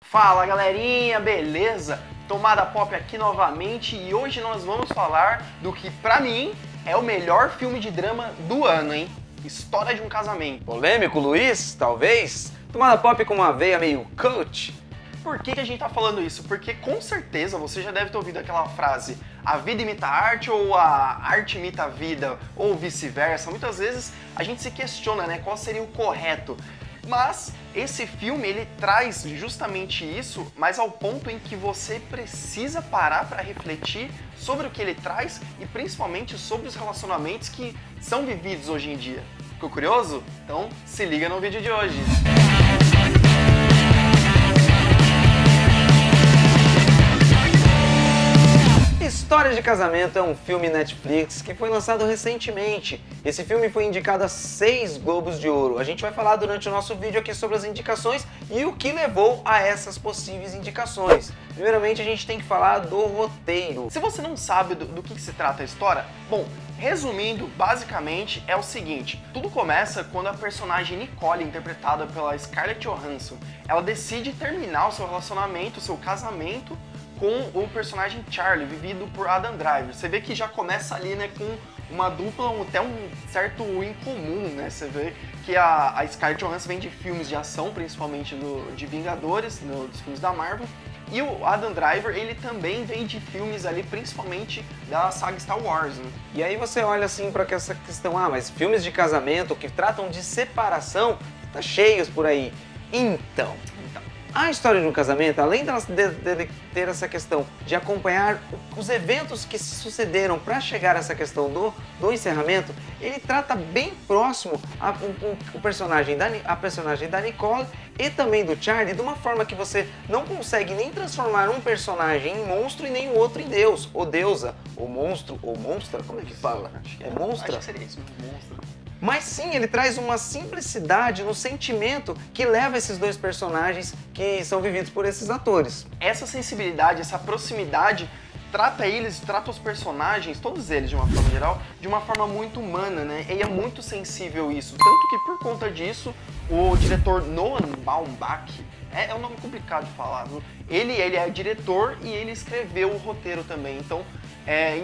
Fala galerinha, beleza? Tomada Pop aqui novamente e hoje nós vamos falar do que pra mim é o melhor filme de drama do ano, hein? História de um Casamento. Polêmico, Luiz? Talvez? Tomada Pop com uma veia meio coach? Por que a gente tá falando isso? Porque com certeza você já deve ter ouvido aquela frase: a vida imita a arte ou a arte imita a vida, ou vice-versa. Muitas vezes a gente se questiona, né, qual seria o correto. Mas esse filme, ele traz justamente isso, mas ao ponto em que você precisa parar para refletir sobre o que ele traz e principalmente sobre os relacionamentos que são vividos hoje em dia. Ficou curioso? Então se liga no vídeo de hoje. História de Casamento é um filme Netflix que foi lançado recentemente. Esse filme foi indicado a 6 Globos de Ouro. A gente vai falar durante o nosso vídeo aqui sobre as indicações e o que levou a essas possíveis indicações. Primeiramente, a gente tem que falar do roteiro. Se você não sabe do que se trata a história, bom, resumindo, basicamente é o seguinte: tudo começa quando a personagem Nicole, interpretada pela Scarlett Johansson, ela decide terminar o seu relacionamento, o seu casamento com o personagem Charlie, vivido por Adam Driver. Você vê que já começa ali, né, com uma dupla, até um certo incomum, né? Você vê que a Scarlett Johansson vem de filmes de ação, principalmente de Vingadores, dos filmes da Marvel, e o Adam Driver, ele também vem de filmes ali, principalmente da saga Star Wars, né? E aí você olha assim para essa questão, mas filmes de casamento que tratam de separação, tá cheios por aí. Então, a história de um casamento, além de ter essa questão de acompanhar os eventos que se sucederam para chegar a essa questão do encerramento, ele trata bem próximo a personagem da Nicole e também do Charlie, de uma forma que você não consegue nem transformar um personagem em monstro e nem o outro em deus, ou deusa, ou monstro, ou monstra, como é que fala? É monstra? Acho que seria isso, monstro. Mas sim, ele traz uma simplicidade no sentimento que leva esses dois personagens que são vividos por esses atores. Essa sensibilidade, essa proximidade trata os personagens, todos eles de uma forma geral, de uma forma muito humana, né? E é muito sensível isso. Tanto que por conta disso, o diretor Noah Baumbach, é um nome complicado de falar, viu? Ele é diretor e ele escreveu o roteiro também. Então,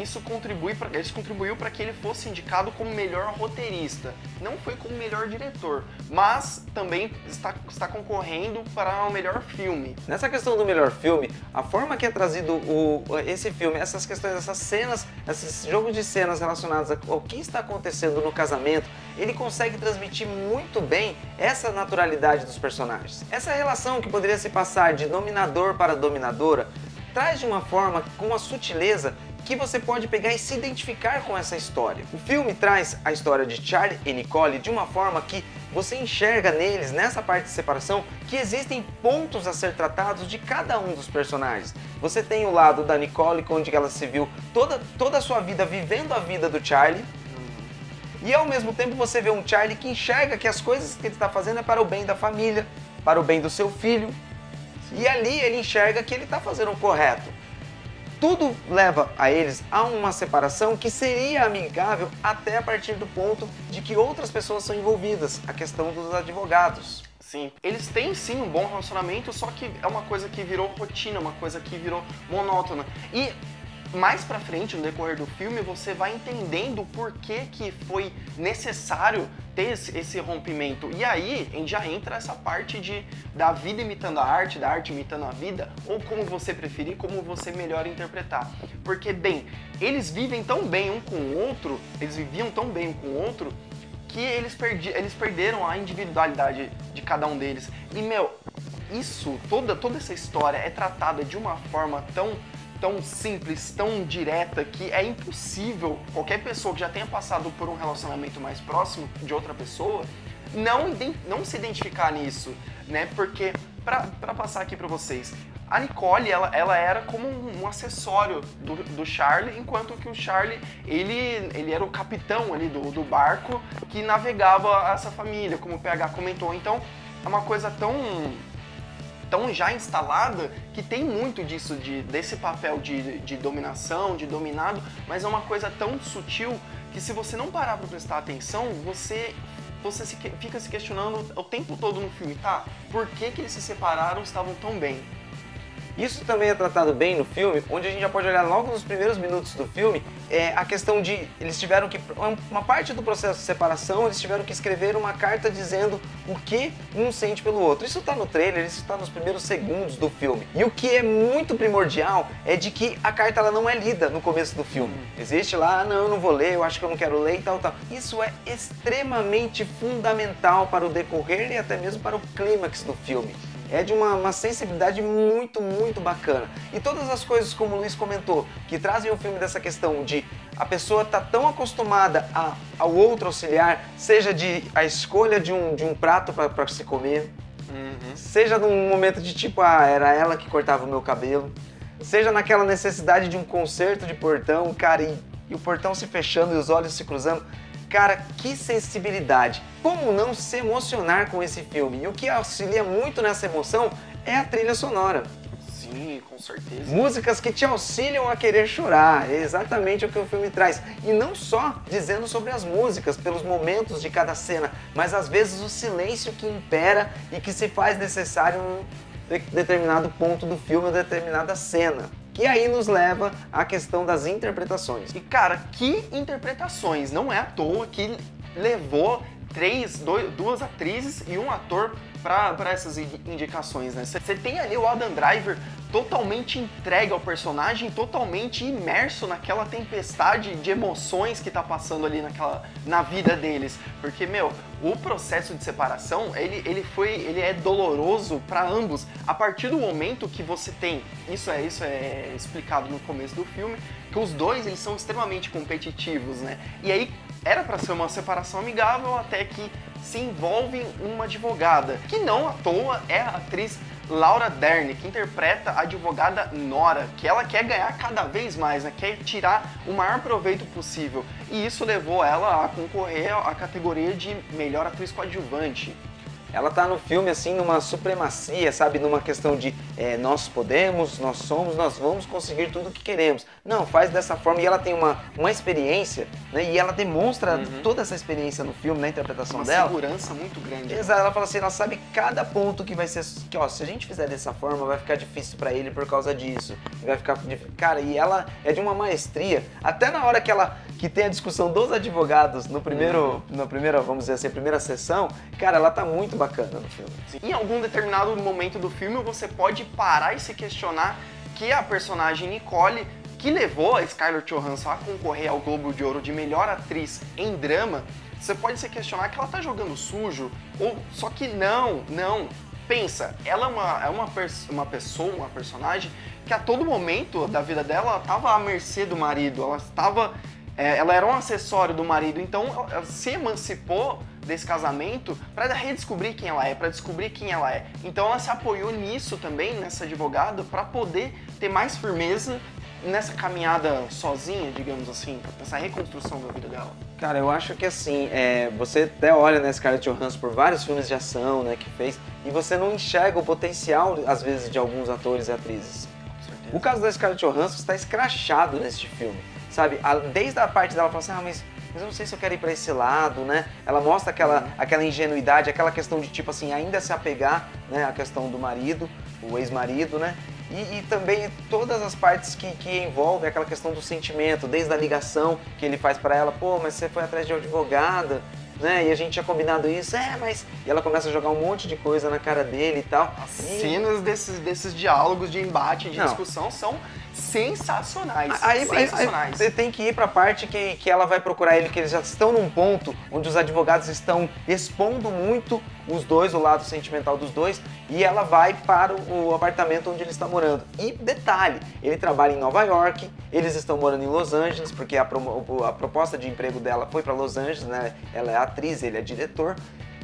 isso contribuiu para que ele fosse indicado como melhor roteirista. Não foi como melhor diretor, mas também está concorrendo para o melhor filme. Nessa questão do melhor filme, a forma que é trazido esse filme, essas questões, essas cenas, esses jogos de cenas relacionados ao que está acontecendo no casamento, ele consegue transmitir muito bem essa naturalidade dos personagens. Essa relação que poderia se passar de dominador para dominadora, traz de uma forma, com uma sutileza, que você pode pegar e se identificar com essa história. O filme traz a história de Charlie e Nicole de uma forma que você enxerga neles, nessa parte de separação, que existem pontos a ser tratados de cada um dos personagens. Você tem o lado da Nicole, onde ela se viu toda a sua vida vivendo a vida do Charlie, e ao mesmo tempo você vê um Charlie que enxerga que as coisas que ele está fazendo é para o bem da família, para o bem do seu filho, e ali ele enxerga que ele está fazendo o correto. Tudo leva a eles a uma separação que seria amigável até a partir do ponto de que outras pessoas são envolvidas, a questão dos advogados. Sim, eles têm sim um bom relacionamento, só que é uma coisa que virou rotina, uma coisa que virou monótona. E mais pra frente, no decorrer do filme, você vai entendendo o porquê que foi necessário ter esse rompimento. E aí, a gente já entra essa parte da vida imitando a arte, da arte imitando a vida, ou como você preferir, como você melhor interpretar. Porque, bem, eles vivem tão bem um com o outro, eles viviam tão bem um com o outro, que eles perderam a individualidade de cada um deles. E, toda essa história é tratada de uma forma tão simples, tão direta, que é impossível qualquer pessoa que já tenha passado por um relacionamento mais próximo de outra pessoa não se identificar nisso, né? Porque, pra passar aqui pra vocês, a Nicole, ela era como um acessório do Charlie, enquanto que o Charlie, ele era o capitão ali do barco que navegava essa família, como o PH comentou. Então, é uma coisa tão já instalada, que tem muito disso, desse papel de dominação, de dominado, mas é uma coisa tão sutil que se você não parar para prestar atenção, você você fica se questionando o tempo todo no filme, tá? Por que que eles se separaram e estavam tão bem? Isso também é tratado bem no filme, onde a gente já pode olhar logo nos primeiros minutos do filme, a questão de eles tiveram que, uma parte do processo de separação, eles tiveram que escrever uma carta dizendo o que um sente pelo outro. Isso tá no trailer, isso tá nos primeiros segundos do filme. E o que é muito primordial é de que a carta ela não é lida no começo do filme. Existe lá, não, eu não vou ler, eu acho que eu não quero ler e tal, tal. Isso é extremamente fundamental para o decorrer e até mesmo para o clímax do filme. É de uma sensibilidade muito, muito bacana. E todas as coisas, como o Luiz comentou, que trazem o filme dessa questão de a pessoa tá tão acostumada ao outro auxiliar, seja de a escolha de um prato para se comer, seja num momento de tipo, era ela que cortava o meu cabelo, seja naquela necessidade de um concerto de portão, cara, e o portão se fechando e os olhos se cruzando. Cara, que sensibilidade! Como não se emocionar com esse filme? E o que auxilia muito nessa emoção é a trilha sonora. Sim, com certeza. Músicas que te auxiliam a querer chorar, é exatamente o que o filme traz. E não só dizendo sobre as músicas, pelos momentos de cada cena, mas às vezes o silêncio que impera e que se faz necessário em determinado ponto do filme ou determinada cena. Que aí nos leva à questão das interpretações. E cara, que interpretações! Não é à toa que levou duas atrizes e um ator para essas indicações, né? Você tem ali o Adam Driver totalmente entregue ao personagem, totalmente imerso naquela tempestade de emoções que tá passando ali na vida deles. Porque, meu, o processo de separação, ele é doloroso para ambos. A partir do momento que você tem, isso é explicado no começo do filme, que os dois, eles são extremamente competitivos, né? E aí, era para ser uma separação amigável até que se envolve uma advogada, que não à toa é a atriz Laura Dern, que interpreta a advogada Nora, que ela quer ganhar cada vez mais, né? Quer tirar o maior proveito possível. E isso levou ela a concorrer à categoria de melhor atriz coadjuvante. Ela tá no filme, assim, numa supremacia, sabe? Numa questão de nós podemos, nós somos, nós vamos conseguir tudo o que queremos. Não, faz dessa forma. E ela tem uma experiência, né? E ela demonstra toda essa experiência no filme, na interpretação dela. Uma segurança muito grande. Exato, ela fala assim, ela sabe cada ponto que vai ser... Que, ó, se a gente fizer dessa forma, vai ficar difícil pra ele por causa disso. Vai ficar... Cara, e ela é de uma maestria. Até na hora que tem a discussão dos advogados na primeira, vamos dizer assim, primeira sessão, cara, ela tá muito bacana no filme. Em algum determinado momento do filme, você pode parar e se questionar que a personagem Nicole, que levou a Scarlett Johansson a concorrer ao Globo de Ouro de melhor atriz em drama, você pode se questionar que ela tá jogando sujo, ou só que não. Pensa, ela é uma personagem que a todo momento da vida dela ela tava à mercê do marido, ela era um acessório do marido, então ela se emancipou desse casamento para redescobrir quem ela é, para descobrir quem ela é. Então ela se apoiou nisso também, nessa advogada, para poder ter mais firmeza nessa caminhada sozinha, digamos assim, nessa reconstrução da vida dela. Cara, eu acho que assim, você até olha, né, Scarlett Johansson por vários filmes de ação, né, que fez, e você não enxerga o potencial, às vezes, de alguns atores e atrizes. Com certeza. O caso da Scarlett Johansson está escrachado neste filme, sabe? Desde a parte dela, ela fala assim, mas eu não sei se eu quero ir pra esse lado, né? Ela mostra aquela ingenuidade, aquela questão de, tipo assim, ainda se apegar, né, à questão do marido, o ex-marido, né? E também todas as partes que envolvem aquela questão do sentimento, desde a ligação que ele faz pra ela, pô, mas você foi atrás de uma advogada, né? E a gente tinha combinado isso, mas... E ela começa a jogar um monte de coisa na cara dele e tal. As cenas desses diálogos de embate, de discussão são sensacionais. Sensacionais. Você tem que ir pra parte que ela vai procurar ele, que eles já estão num ponto onde os advogados estão expondo muito os dois, o lado sentimental dos dois, e ela vai para o apartamento onde ele está morando. E detalhe, ele trabalha em Nova York, eles estão morando em Los Angeles, porque a proposta de emprego dela foi para Los Angeles, né? Ela é atriz, ele é diretor.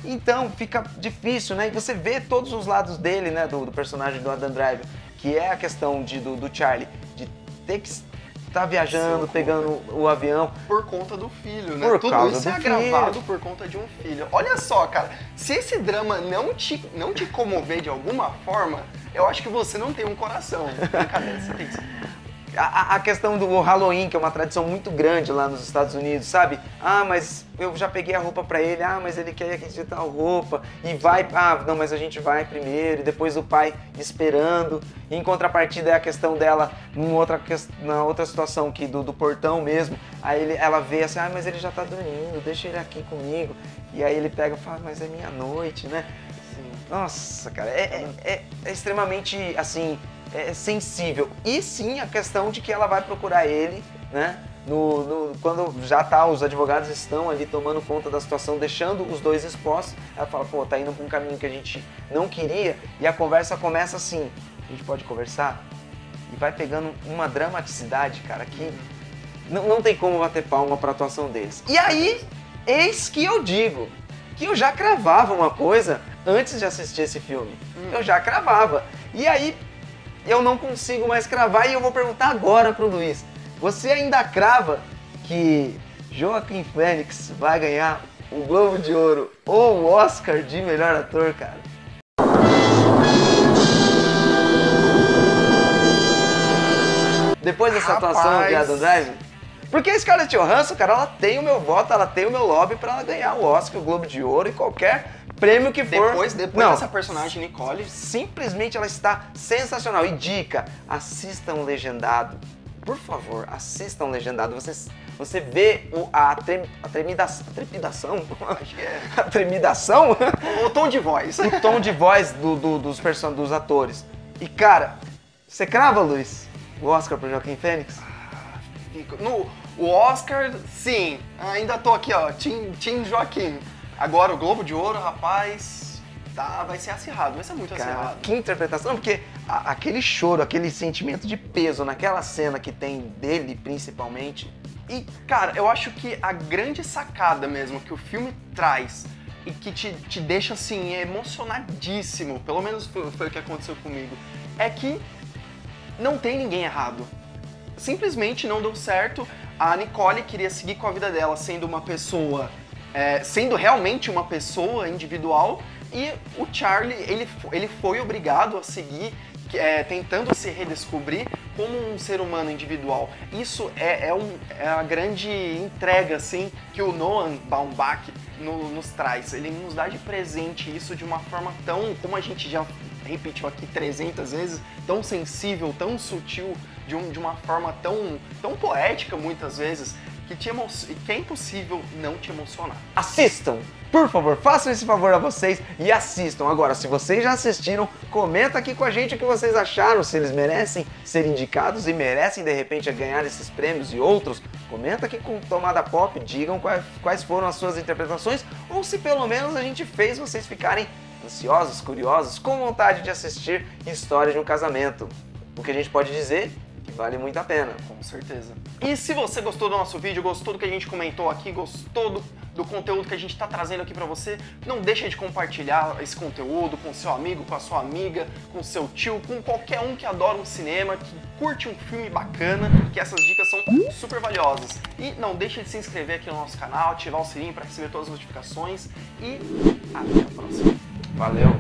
Então fica difícil, né? E você vê todos os lados dele, né? Do personagem do Adam Driver, que é a questão do Charlie, de ter que estar viajando, pegando o avião. Por conta do filho, né? Por Tudo causa isso do é agravado por conta de um filho. Olha só, cara, se esse drama não te comover de alguma forma, eu acho que você não tem um coração. Brincadeira, você tem sim. A questão do Halloween, que é uma tradição muito grande lá nos Estados Unidos, sabe? Ah, mas eu já peguei a roupa pra ele, ah, mas ele quer que a gente tal roupa, e vai, ah, não, mas a gente vai primeiro, e depois o pai esperando. E em contrapartida é a questão dela, na outra situação que do portão mesmo, aí ela vê assim, ah, mas ele já tá dormindo, deixa ele aqui comigo. E aí ele pega e fala, mas é meia-noite, né? Sim. Nossa, cara, é extremamente, assim, sensível. E sim a questão de que ela vai procurar ele, né? Quando já os advogados estão ali tomando conta da situação, deixando os dois expostos, ela fala, pô, tá indo pra um caminho que a gente não queria, e a conversa começa assim, a gente pode conversar? E vai pegando uma dramaticidade, cara, que não tem como bater palma pra atuação deles. E aí, eis que eu digo que eu já cravava uma coisa antes de assistir esse filme. Eu já cravava. E aí, eu não consigo mais cravar e eu vou perguntar agora pro Luiz. Você ainda crava que Joaquin Phoenix vai ganhar o Globo de Ouro ou o Oscar de melhor ator, cara? Depois dessa atuação de Adam Driver? Porque a Scarlett Johansson, cara, ela tem o meu voto, ela tem o meu lobby pra ela ganhar o Oscar, o Globo de Ouro e qualquer prêmio que for. Depois dessa personagem, Nicole. Simplesmente ela está sensacional. E dica, assistam Legendado. Por favor, assistam Legendado. Você vê a trepidação? Acho que é. A tremidação? O tom de voz. O tom de voz dos atores. E cara, você crava, Luiz, o Oscar pro Joaquin Phoenix? O Oscar, sim. Ainda tô aqui, ó. Team Joaquim. Agora o Globo de Ouro, rapaz, vai ser acirrado, vai ser muito acirrado. Que interpretação, porque aquele choro, aquele sentimento de peso naquela cena que tem dele, principalmente. E, cara, eu acho que a grande sacada mesmo que o filme traz e que te deixa, assim, emocionadíssimo, pelo menos foi o que aconteceu comigo, é que não tem ninguém errado. Simplesmente não deu certo. A Nicole queria seguir com a vida dela sendo uma pessoa, sendo realmente uma pessoa individual, e o Charlie, ele foi obrigado a seguir, tentando se redescobrir como um ser humano individual. Isso é a grande entrega, assim, que o Noah Baumbach nos traz. Ele nos dá de presente isso de uma forma tão, como a gente já repetiu aqui 300 vezes, tão sensível, tão sutil, de uma forma tão poética muitas vezes, que é impossível não te emocionar. Assistam! Por favor, façam esse favor a vocês e assistam. Agora, se vocês já assistiram, comenta aqui com a gente o que vocês acharam, se eles merecem ser indicados e merecem, de repente, ganhar esses prêmios e outros. Comenta aqui com Tomada Pop, digam quais foram as suas interpretações, ou se pelo menos a gente fez vocês ficarem ansiosos, curiosos, com vontade de assistir História de um Casamento. O que a gente pode dizer que vale muito a pena. Com certeza. E se você gostou do nosso vídeo, gostou do que a gente comentou aqui, gostou do conteúdo que a gente está trazendo aqui para você, não deixa de compartilhar esse conteúdo com seu amigo, com a sua amiga, com seu tio, com qualquer um que adora um cinema, que curte um filme bacana, que essas dicas são super valiosas. E não deixa de se inscrever aqui no nosso canal, ativar o sininho para receber todas as notificações e até a próxima. Valeu!